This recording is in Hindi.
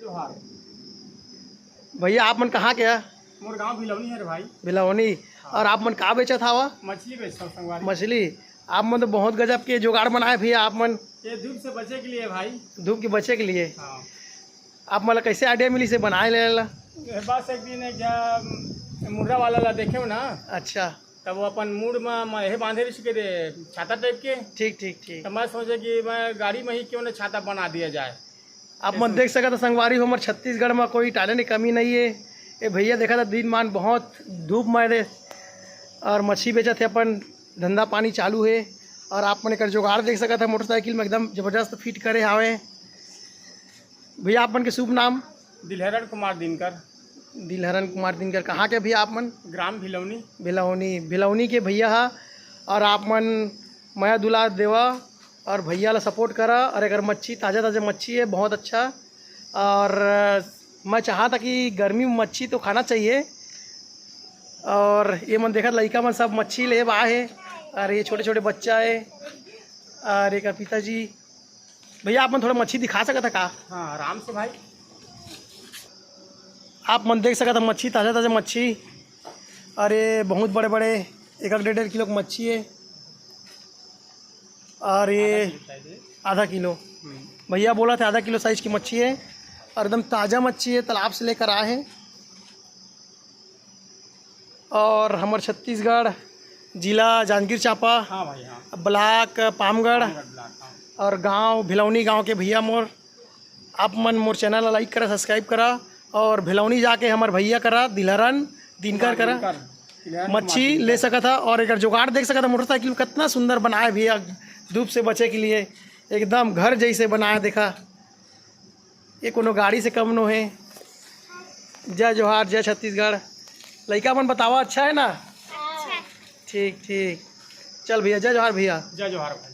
जोहार। भैया आप मन कहाँ के है? मोर गांव भिलौनी है रे भाई। भिलौनी। और आप मन का बेचा था वह मछली बेचता हूँ संगवारी। मछली। आप मन तो बहुत गजब के जुगाड़ बनाए भैया आप मन। ये धूप से बचे के लिए भाई। धूप के बचे के लिए। हाँ। आप मतलब कैसे आइडिया मिली से बनाए ले ला? बस एक दिन क्या मुर्रा वाला ला देखे हो ना। अच्छा। तब वो अपन मूड में यही बांधे रही दे छाता टाइप के। ठीक ठीक ठीक। तो मैं सोचे कि मैं गाड़ी में ही क्यों ना छाता बना दिया जाए। आप मन देख सका था संगवारी हो हमारे छत्तीसगढ़ में कोई टैलेंट की कमी नहीं है। ये भैया देखा था दिन मान बहुत धूप में दे और मच्छी बेचा थे अपन धंधा पानी चालू है। और आप मन कर जुगाड़ देख सका था मोटरसाइकिल में एकदम जबरदस्त फिट करे हावे। भैया आप मन के शुभ नाम? दिलहरण कुमार दिनकर। दिलहरण कुमार दिनकर। कहाँ के भैया आप मन? ग्राम भिलौनी। भिलौनी के भैया हा। और आप मन माया दुला देवा और भैया ला सपोर्ट करा। और अगर मच्छी ताज़ा मच्छी है बहुत अच्छा। और मैं चाहा था कि गर्मी में मच्छी तो खाना चाहिए। और ये मन देखा लड़का मन सब मच्छी ले आए है। और ये छोटे छोटे बच्चा है और एक पिताजी। भैया आप मन थोड़ा मच्छी दिखा सका था का? हाँ आराम से भाई। आप मन देख सका था मच्छी ताज़ा मच्छी। और ये बहुत बड़े बड़े 1-1.5 किलो की मच्छी है। और ये आधा किलो भैया बोला था आधा किलो साइज की मच्छी है। और एकदम ताज़ा मच्छी है तालाब से लेकर आए हैं। और हमारे छत्तीसगढ़ जिला जांजगीर चांपा। हाँ भाई हाँ। ब्लॉक पामगढ़ और गांव भिलौनी गांव के भैया मोर। आप मन मोर चैनल लाइक करा सब्सक्राइब करा। और भिलौनी जाके हमारे भैया करा दिलहरण दिनकर करा मच्छी ले सका था। और एक जुगाड़ देख सका था मोटरसाइकिल कितना सुंदर बनाया भैया धूप से बचे के लिए एकदम घर जैसे बनाया। देखा ये कोनो गाड़ी से कम नो है। जय जोहार जय छत्तीसगढ़। लड़का मन बतावा अच्छा है ना? अच्छा। ठीक ठीक। चल भैया जय जोहार भैया। जय जोहार भाई।